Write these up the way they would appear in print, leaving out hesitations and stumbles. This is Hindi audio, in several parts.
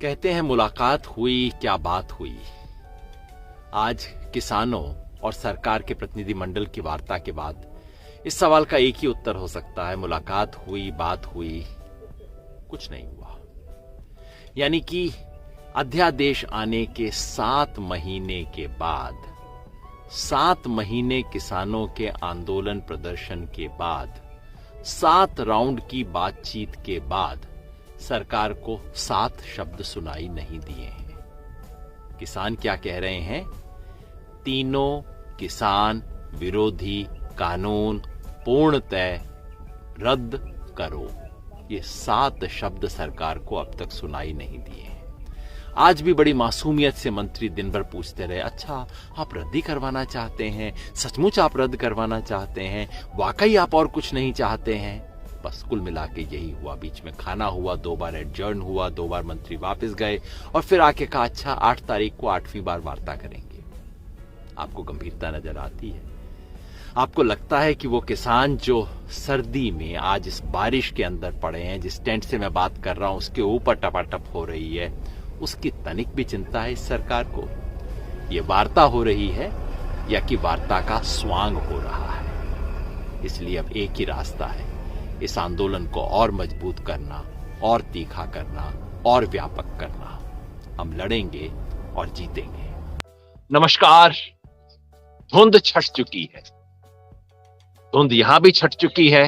कहते हैं मुलाकात हुई क्या बात हुई। आज किसानों और सरकार के प्रतिनिधिमंडल की वार्ता के बाद इस सवाल का एक ही उत्तर हो सकता है, मुलाकात हुई, बात हुई, कुछ नहीं हुआ। यानी कि अध्यादेश आने के 7 महीने के बाद, 7 महीने किसानों के आंदोलन प्रदर्शन के बाद, 7 राउंड की बातचीत के बाद सरकार को 7 शब्द सुनाई नहीं दिए हैं। किसान क्या कह रहे हैं? तीनों किसान विरोधी कानून पूर्णतः रद्द करो। ये 7 शब्द सरकार को अब तक सुनाई नहीं दिए हैं। आज भी बड़ी मासूमियत से मंत्री दिन भर पूछते रहे, अच्छा आप रद्द करवाना चाहते हैं? सचमुच आप रद्द करवाना चाहते हैं? वाकई आप और कुछ नहीं चाहते हैं? बस कुल मिला के यही हुआ। बीच में खाना हुआ, 2 बार एडजर्न हुआ, 2 बार मंत्री वापस गए और फिर आके कहा अच्छा 8 तारीख को 8वीं बार वार्ता करेंगे। आपको गंभीरता नजर आती है? आपको लगता है कि वो किसान जो सर्दी में आज इस बारिश के अंदर पड़े हैं, जिस टेंट से मैं बात कर रहा हूं उसके ऊपर टपाटप हो रही है, उसकी तनिक भी चिंता है इस सरकार को? ये वार्ता हो रही है या कि वार्ता का स्वांग हो रहा है? इसलिए अब एक ही रास्ता है, इस आंदोलन को और मजबूत करना, और तीखा करना, और व्यापक करना। हम लड़ेंगे और जीतेंगे। नमस्कार। धुंध छट चुकी है, धुंध यहां भी छट चुकी है।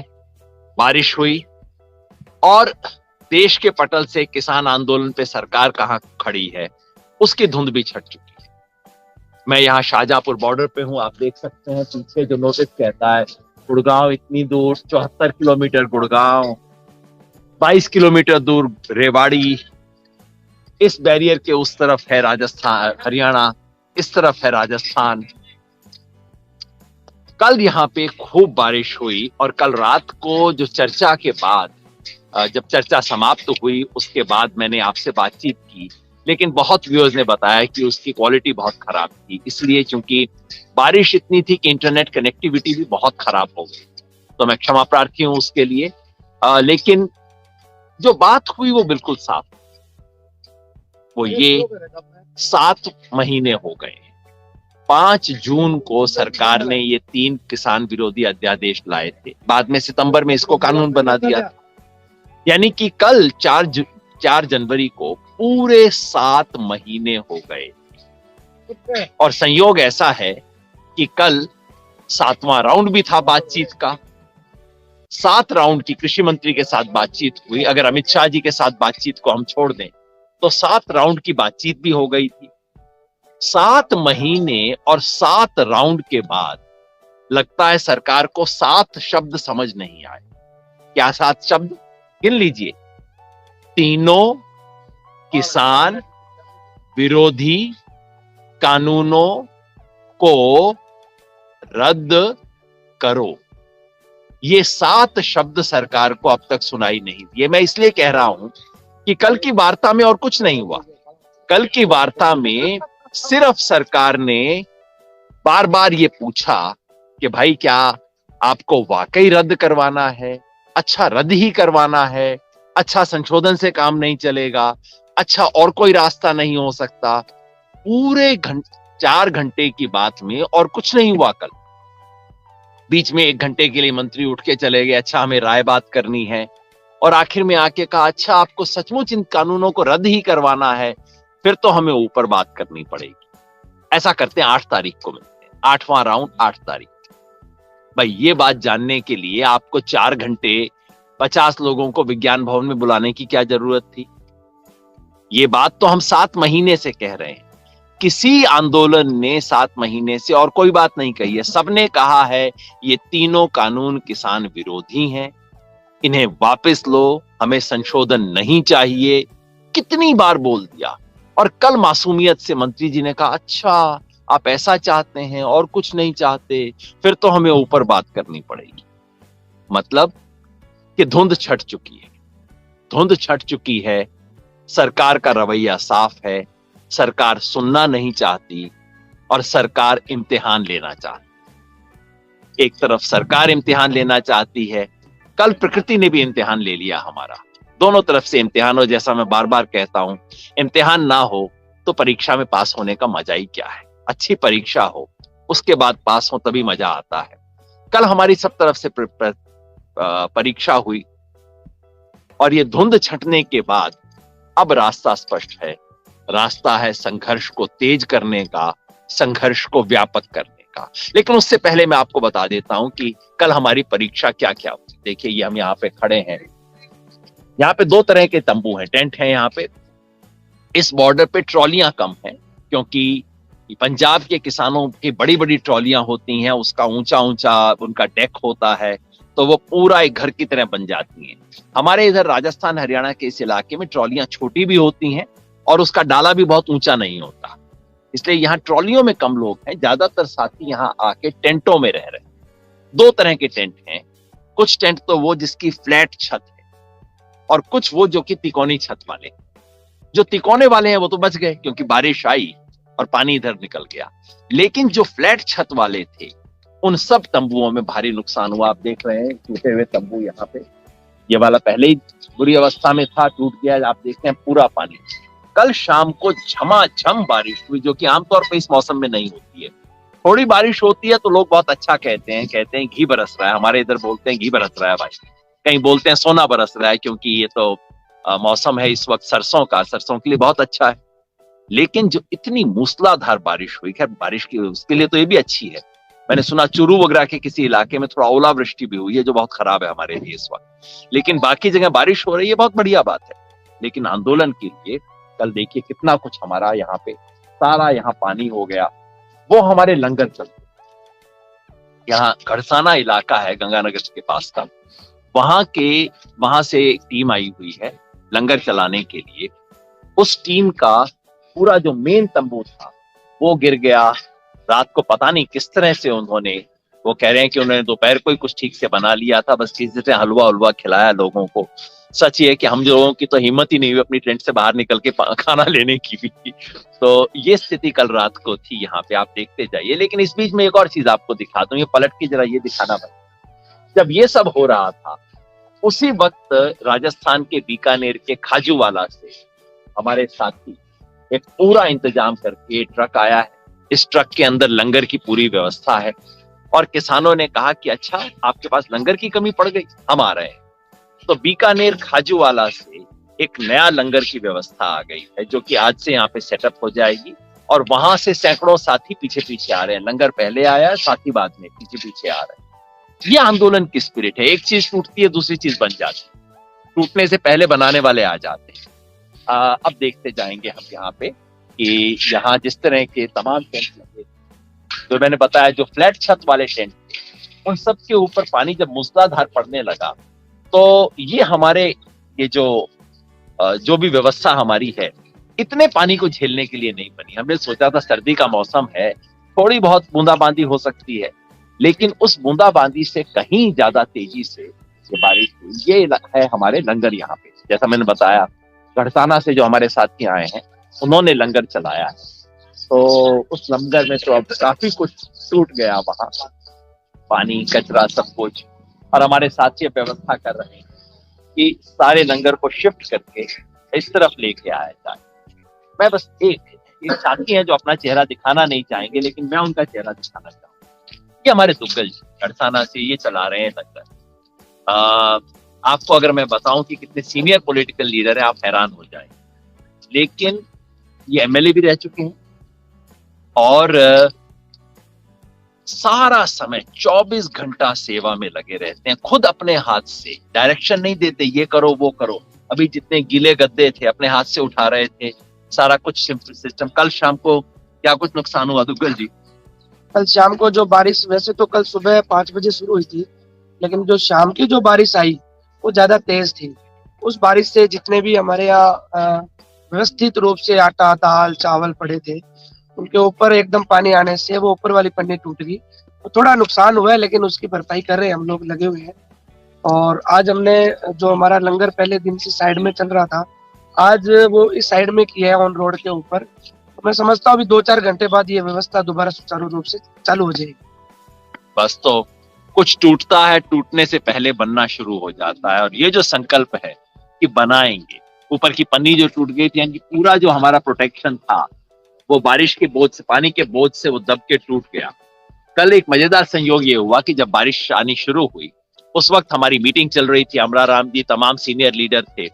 बारिश हुई और देश के पटल से किसान आंदोलन पे सरकार कहां खड़ी है उसकी धुंध भी छट चुकी है। मैं यहां शाहजहांपुर बॉर्डर पे हूं। आप देख सकते हैं पीछे जो नोटिस कहता है गुड़गांव इतनी दूर, 74 किलोमीटर गुड़गांव, 22 किलोमीटर दूर रेवाड़ी, इस बैरियर के उस तरफ है राजस्थान, हरियाणा, इस तरफ है राजस्थान। कल यहाँ पे खूब बारिश हुई और कल रात को जो चर्चा के बाद, जब चर्चा समाप्त हुई उसके बाद मैंने आपसे बातचीत की, लेकिन बहुत व्यूअर्स ने बताया कि उसकी क्वालिटी बहुत खराब थी, इसलिए क्योंकि बारिश इतनी थी कि इंटरनेट कनेक्टिविटी भी बहुत खराब हो गई। तो मैं क्षमा प्रार्थी हूं उसके लिए। लेकिन जो बात हुई वो बिल्कुल साफ, वो ये 7 महीने हो गए। 5 जून को सरकार ने ये 3 किसान विरोधी अध्यादेश लाए थे, बाद में सितंबर में इसको कानून बना दिया था। यानी कि कल 4 जनवरी को पूरे 7 महीने हो गए। और संयोग ऐसा है कि कल 7वां राउंड भी था बातचीत का। 7 राउंड की कृषि मंत्री के साथ बातचीत हुई। अगर अमित शाह जी के साथ बातचीत को हम छोड़ दें तो 7 राउंड की बातचीत भी हो गई थी। 7 महीने और 7 राउंड के बाद लगता है सरकार को 7 शब्द समझ नहीं आए। क्या 7 शब्द? गिन लीजिए। तीनों किसान विरोधी कानूनों को रद्द करो। ये 7 शब्द सरकार को अब तक सुनाई नहीं दिए। मैं इसलिए कह रहा हूं कि कल की वार्ता में और कुछ नहीं हुआ। कल की वार्ता में सिर्फ सरकार ने बार बार ये पूछा कि भाई क्या आपको वाकई रद्द करवाना है? अच्छा रद्द ही करवाना है? अच्छा संशोधन से काम नहीं चलेगा? अच्छा और कोई रास्ता नहीं हो सकता? पूरे 4 घंटे की बात में और कुछ नहीं हुआ कल। बीच में 1 घंटे के लिए मंत्री उठ के चले गए, अच्छा हमें राय बात करनी है, और आखिर में आके कहा अच्छा आपको सचमुच इन कानूनों को रद्द ही करवाना है, फिर तो हमें ऊपर बात करनी पड़ेगी। ऐसा करते हैं 8 तारीख को मिलते हैं, 8वां राउंड 8 तारीख। भाई ये बात जानने के लिए आपको 4 घंटे 50 लोगों को विज्ञान भवन में बुलाने की क्या जरूरत थी? ये बात तो हम 7 महीने से कह रहे हैं। किसी आंदोलन ने 7 महीने से और कोई बात नहीं कही है। सबने कहा है ये तीनों कानून किसान विरोधी हैं, इन्हें वापस लो, हमें संशोधन नहीं चाहिए। कितनी बार बोल दिया। और कल मासूमियत से मंत्री जी ने कहा अच्छा आप ऐसा चाहते हैं और कुछ नहीं चाहते, फिर तो हमें ऊपर बात करनी पड़ेगी। मतलब कि धुंध छट चुकी है, धुंध छट चुकी है। सरकार का रवैया साफ है, सरकार सुनना नहीं चाहती और सरकार इम्तिहान लेना चाहती। एक तरफ सरकार इम्तिहान लेना चाहती है, कल प्रकृति ने भी इम्तिहान ले लिया हमारा। दोनों तरफ से इम्तिहान हो। जैसा मैं बार बार कहता हूं, इम्तिहान ना हो तो परीक्षा में पास होने का मजा ही क्या है। अच्छी परीक्षा हो, उसके बाद पास हो, तभी मजा आता है। कल हमारी सब तरफ से परीक्षा हुई और ये धुंध छंटने के बाद अब रास्ता स्पष्ट है। रास्ता है संघर्ष को तेज करने का, संघर्ष को व्यापक करने का। लेकिन उससे पहले मैं आपको बता देता हूं कि कल हमारी परीक्षा क्या क्या हुई। देखिए, ये हम यहाँ पे खड़े हैं, यहाँ पे दो तरह के तंबू हैं, टेंट हैं यहाँ पे। इस बॉर्डर पे ट्रॉलियां कम हैं, क्योंकि पंजाब के किसानों की बड़ी बड़ी ट्रॉलियां होती हैं, उसका ऊंचा ऊंचा उनका डेक होता है, तो वो पूरा एक घर की तरह बन जाती हैं। हमारे इधर राजस्थान हरियाणा के इस इलाके में ट्रॉलियां छोटी भी होती हैं और उसका डाला भी बहुत ऊंचा नहीं होता, इसलिए यहाँ ट्रॉलियों में कम लोग हैं। ज्यादातर साथी यहाँ आके टेंटों में रह रहे हैं। दो तरह के टेंट हैं, कुछ टेंट तो वो जिसकी फ्लैट छत है, और कुछ वो जो कि तिकोनी छत वाले। जो तिकोने वाले हैं वो तो बच गए क्योंकि बारिश आई और पानी इधर निकल गया, लेकिन जो फ्लैट छत वाले थे उन सब तंबुओं में भारी नुकसान हुआ। आप देख रहे हैं टूटे हुए तंबू यहाँ पे, ये वाला पहले ही बुरी अवस्था में था, टूट गया। आप देखते हैं पूरा पानी। कल शाम को झमाझम बारिश हुई, जो कि आमतौर पर इस मौसम में नहीं होती है। थोड़ी बारिश होती है तो लोग बहुत अच्छा कहते हैं घी बरस रहा है। हमारे इधर बोलते हैं घी बरस रहा है भाई, कहीं बोलते हैं सोना बरस रहा है, क्योंकि ये तो मौसम है इस वक्त सरसों का, सरसों के लिए बहुत अच्छा है। लेकिन जो इतनी मूसलाधार बारिश हुई, खैर बारिश की उसके लिए तो ये भी अच्छी है। मैंने सुना चूरू वगैरह के किसी इलाके में थोड़ा ओलावृष्टि भी हुई है, जो बहुत खराब है हमारे लिए इस वक्त। लेकिन बाकी जगह बारिश हो रही है, बहुत बढ़िया बात है। लेकिन आंदोलन के लिए कल देखिए कितना कुछ हमारा यहाँ पे, सारा यहाँ पानी हो गया। वो हमारे लंगर चलते, यहाँ खड़साना इलाका है गंगानगर के पास का, वहां से एक टीम आई हुई है लंगर चलाने के लिए। उस टीम का पूरा जो मेन तंबू था वो गिर गया। रात को पता नहीं किस तरह से उन्होंने, वो कह रहे हैं कि उन्होंने दोपहर को ही कुछ ठीक से बना लिया था, बस किसी से हलवा उलवा खिलाया लोगों को। सच ये है कि हम लोगों की तो हिम्मत ही नहीं हुई अपनी टेंट से बाहर निकल के खाना लेने की भी। तो ये स्थिति कल रात को थी यहाँ पे, आप देखते जाइए। लेकिन इस बीच में एक और चीज आपको दिखा दूं, ये पलट के जरा ये दिखाना भाई। जब ये सब हो रहा था उसी वक्त राजस्थान के बीकानेर के खाजूवाला से हमारे साथी एक पूरा इंतजाम करके ट्रक आया है। इस ट्रक के अंदर लंगर की पूरी व्यवस्था है और किसानों ने कहा कि अच्छा आपके पास लंगर की कमी पड़ गई, हम आ रहे हैं। तो बीकानेर खाजूवाला से एक नया लंगर की व्यवस्था आ गई है, जो कि आज से यहाँ पे सेटअप हो जाएगी। और वहां से सैकड़ों साथी पीछे पीछे आ रहे हैं। लंगर पहले आया है, साथी बाद में पीछे पीछे आ रहे हैं। ये आंदोलन की स्पिरिट है। एक चीज टूटती है दूसरी चीज बन जाती है, टूटने से पहले बनाने वाले आ जाते हैं। अब देखते जाएंगे हम यहाँ पे कि यहाँ जिस तरह के तमाम टेंट लगे, जो मैंने बताया जो फ्लैट छत वाले टेंट थे, उन सब के ऊपर पानी जब मूसलाधार पड़ने लगा तो ये हमारे ये जो भी व्यवस्था हमारी है, इतने पानी को झेलने के लिए नहीं बनी। हमने सोचा था सर्दी का मौसम है, थोड़ी बहुत बूंदाबांदी हो सकती है, लेकिन उस बूंदाबांदी से कहीं ज्यादा तेजी से ये बारिश हुई। ये है हमारे लंगर यहाँ पे, जैसा मैंने बताया खड़साना से जो हमारे साथी आए हैं उन्होंने लंगर चलाया है। तो उस लंगर में तो अब काफी कुछ टूट गया, वहां पानी कचरा सब कुछ। और हमारे साथी व्यवस्था कर रहे हैं कि सारे लंगर को शिफ्ट करके इस तरफ लेके आया जाए। मैं बस एक साथी हैं जो अपना चेहरा दिखाना नहीं चाहेंगे, लेकिन मैं उनका चेहरा दिखाना चाहूंगा। ये हमारे दुग्गल जी खड़साना से ये चला रहे हैं लंगर। आपको अगर मैं बताऊं कि कितने सीनियर पॉलिटिकल लीडर हैं, आप हैरान हो जाएंगे। लेकिन ये एमएलए भी रह चुके हैं और सारा समय 24 घंटा सेवा में लगे रहते हैं। खुद अपने हाथ से डायरेक्शन नहीं देते, ये करो वो करो। अभी जितने गीले गद्दे थे अपने हाथ से उठा रहे थे, सारा कुछ सिस्टम। कल शाम को क्या कुछ नुकसान हुआ दुग्गल जी? कल शाम को जो बारिश, वैसे तो कल सुबह 5 बजे शुरू हुई थी, लेकिन जो शाम की जो बारिश आई वो ज्यादा तेज थी। उस बारिश से जितने भी हमारे यहाँ व्यवस्थित रूप से आटा दाल चावल पड़े थे, उनके ऊपर एकदम पानी आने से वो ऊपर वाली पन्नी टूट गई। तो थोड़ा नुकसान हुआ है, लेकिन उसकी भरपाई कर रहे हैं, हम लोग लगे हुए हैं। और आज हमने जो हमारा लंगर पहले दिन से साइड में चल रहा था, आज वो इस साइड में किया है ऑन रोड के ऊपर। तो मैं समझता हूँ अभी 2-4 घंटे बाद ये व्यवस्था दोबारा सुचारू रूप से चालू हो जाएगी। बस तो कुछ टूटता है, टूटने से पहले बनना शुरू हो जाता है। और ये जो संकल्प है कि बनाएंगे। ऊपर की पन्नी जो टूट गई थी, यानी पूरा जो हमारा प्रोटेक्शन था वो बारिश के बोझ से, पानी के बोझ से वो दब के टूट गया। कल एक मजेदार संयोग ये हुआ कि जब बारिश आनी शुरू हुई उस वक्त हमारी मीटिंग चल रही थी, अमरा राम जी तमाम सीनियर लीडर थे,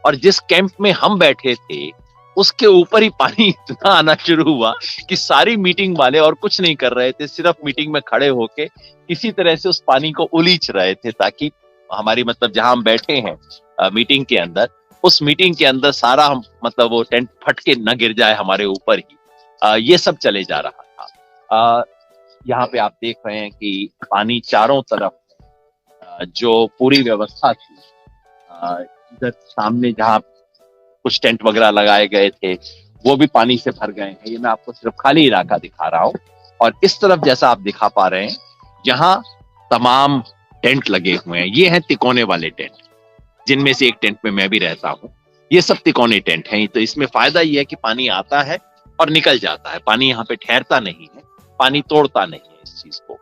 और जिस कैंप में हम बैठे थे उसके ऊपर ही पानी इतना आना शुरू हुआ कि सारी मीटिंग वाले और कुछ नहीं कर रहे थे, सिर्फ मीटिंग में खड़े होके किसी तरह से उस पानी को उलीच रहे थे, ताकि हमारी मतलब जहां हम बैठे हैं मीटिंग के अंदर, उस मीटिंग के अंदर सारा हम मतलब वो टेंट फट के न गिर जाए हमारे ऊपर ही। ये सब चले जा रहा था। यहाँ पे आप देख रहे हैं कि पानी चारों तरफ, जो पूरी व्यवस्था थी, इधर सामने जहाँ कुछ टेंट वगैरह लगाए गए थे वो भी पानी से भर गए हैं। ये मैं आपको सिर्फ खाली इलाका दिखा रहा हूँ। और इस तरफ जैसा आप दिखा पा रहे हैं, यहाँ तमाम टेंट लगे हुए हैं। ये हैं तिकोने वाले टेंट, जिनमें से एक टेंट में मैं भी रहता हूँ। ये सब तिकोने टेंट हैं। तो इसमें फायदा ये है कि पानी आता है और निकल जाता है, पानी यहाँ पे ठहरता नहीं है, पानी तोड़ता नहीं है इस चीज को।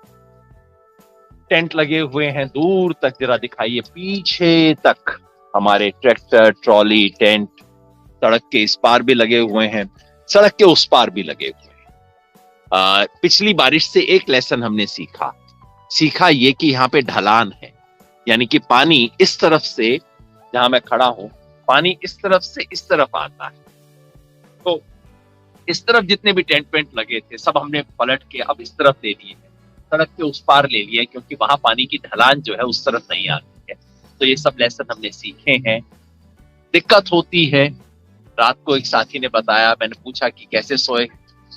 टेंट लगे हुए हैं दूर तक, जरा दिखाइए पीछे तक हमारे ट्रैक्टर, ट्रॉली, टेंट सड़क के इस पार भी लगे हुए हैं, सड़क के उस पार भी लगे हुए हैं। पिछली बारिश से एक लेसन हमने सीखा ये कि यहाँ पे ढलान है, यानी कि पानी इस तरफ से, जहां मैं खड़ा हूं, पानी इस तरफ से इस तरफ आता है। तो इस तरफ जितने भी टेंट वेंट लगे थे सब हमने पलट के अब इस तरफ ले लिए हैं, सड़क के उस पार ले लिए, क्योंकि वहां पानी की ढलान जो है उस तरफ नहीं आती है। तो ये सब लेसन हमने सीखे हैं। दिक्कत होती है, रात को एक साथी ने बताया, मैंने पूछा कि कैसे सोए,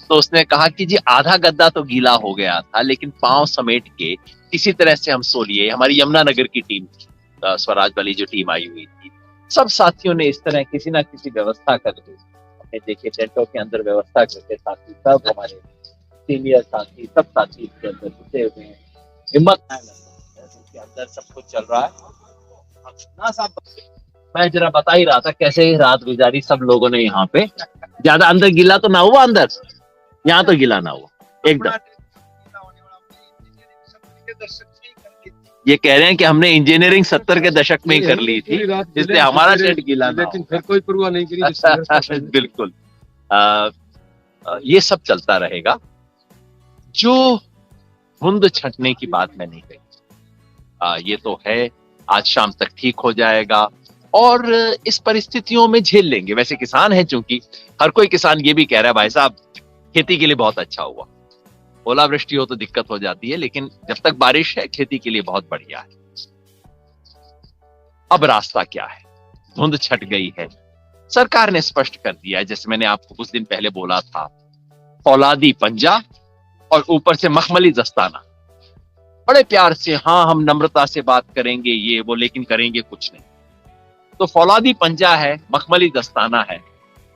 तो उसने कहा कि जी आधा गद्दा तो गीला हो गया था, लेकिन पांव समेट के किसी तरह से हम सो लिए। हमारी यमुनानगर की टीम, स्वराज वाली जो टीम आई हुई थी, सब साथियों ने इस तरह किसी ना किसी व्यवस्था करके अपने देखिए टेंटों के अंदर व्यवस्था करके, साथी सब हमारे सीनियर साथी, सब साथी इसके अंदर घुसे हुए हैं। हिम्मत है इसके अंदर, सब कुछ चल रहा है ना साहब। मैं जरा बता ही रहा था कैसे रात गुजारी सब लोगों ने यहाँ पे। ज्यादा अंदर गिला तो ना हुआ, अंदर यहाँ तो गिला ना हुआ एकदम। ये कह रहे हैं कि हमने इंजीनियरिंग 70 के दशक में ही कर ली थी, इसलिए हमारा टेंट गिला ना, लेकिन फिर कोई परवाह नहीं करी। बिल्कुल। ये सब चलता रहेगा। जो धुंध छंटने की बात मैं नहीं कही, ये तो है, आज शाम तक ठीक हो जाएगा और इस परिस्थितियों में झेल लेंगे। वैसे किसान है, चूंकि हर कोई किसान ये भी कह रहा है भाई साहब खेती के लिए बहुत अच्छा हुआ, ओलावृष्टि हो तो दिक्कत हो जाती है, लेकिन जब तक बारिश है खेती के लिए बहुत बढ़िया है। अब रास्ता क्या है? धुंध छट गई है, सरकार ने स्पष्ट कर दिया है, जैसे मैंने आपको कुछ दिन पहले बोला था, फौलादी पंजा और ऊपर से मखमली दस्ताना। बड़े प्यार से, हाँ हम नम्रता से बात करेंगे ये वो, लेकिन करेंगे कुछ नहीं। तो फौलादी पंजा है, मखमली दस्ताना है।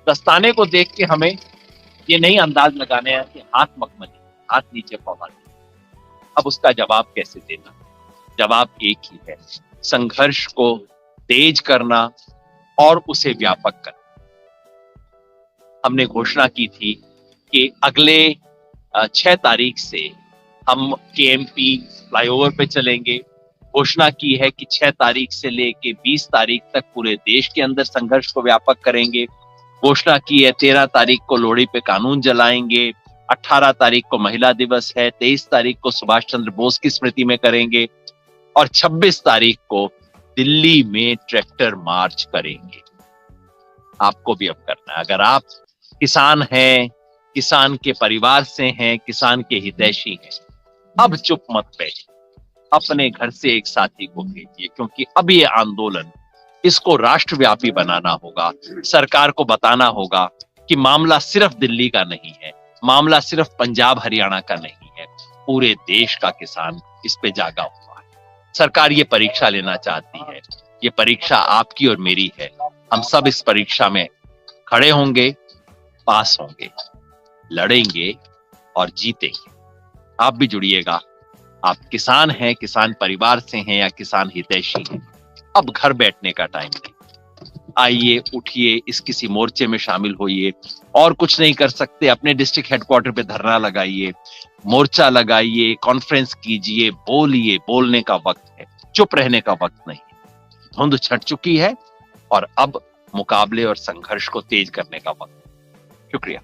दस्ताने को देख के हमें ये नहीं अंदाज लगाने हैं कि हाथ मखमली, हाथ नीचे फौलादी। अब उसका जवाब कैसे देना? जवाब एक ही है, संघर्ष को तेज करना और उसे व्यापक करना। हमने घोषणा की थी कि अगले 6 तारीख से हम केएमपी फ्लाईओवर पे चलेंगे। घोषणा की है कि 6 तारीख से लेके 20 तारीख तक पूरे देश के अंदर संघर्ष को व्यापक करेंगे। घोषणा की है 13 तारीख को लोहड़ी पे कानून जलाएंगे, 18 तारीख को महिला दिवस है, 23 तारीख को सुभाष चंद्र बोस की स्मृति में करेंगे और 26 तारीख को दिल्ली में ट्रैक्टर मार्च करेंगे। आपको भी अब करना है। अगर आप किसान हैं, किसान के परिवार से हैं, किसान के हितैषी हैं, अब चुप मत बैठिए, अपने घर से एक साथी को भेजिए, क्योंकि अब ये आंदोलन, इसको राष्ट्रव्यापी बनाना होगा। सरकार को बताना होगा कि मामला सिर्फ दिल्ली का नहीं है, मामला सिर्फ पंजाब हरियाणा का नहीं है, पूरे देश का किसान इस पे जागा हुआ है। सरकार ये परीक्षा लेना चाहती है, ये परीक्षा आपकी और मेरी है। हम सब इस परीक्षा में खड़े होंगे, पास होंगे, लड़ेंगे और जीतेंगे। आप भी जुड़िएगा। आप किसान हैं, किसान परिवार से हैं या किसान हितैषी हैं, अब घर बैठने का टाइम नहीं। आइए, उठिए, इस किसी मोर्चे में शामिल होइए। और कुछ नहीं कर सकते, अपने डिस्ट्रिक्ट हेडक्वार्टर पे धरना लगाइए, मोर्चा लगाइए, कॉन्फ्रेंस कीजिए, बोलिए। बोलने का वक्त है, चुप रहने का वक्त नहीं। धुंध छट चुकी है, और अब मुकाबले और संघर्ष को तेज करने का वक्त। शुक्रिया।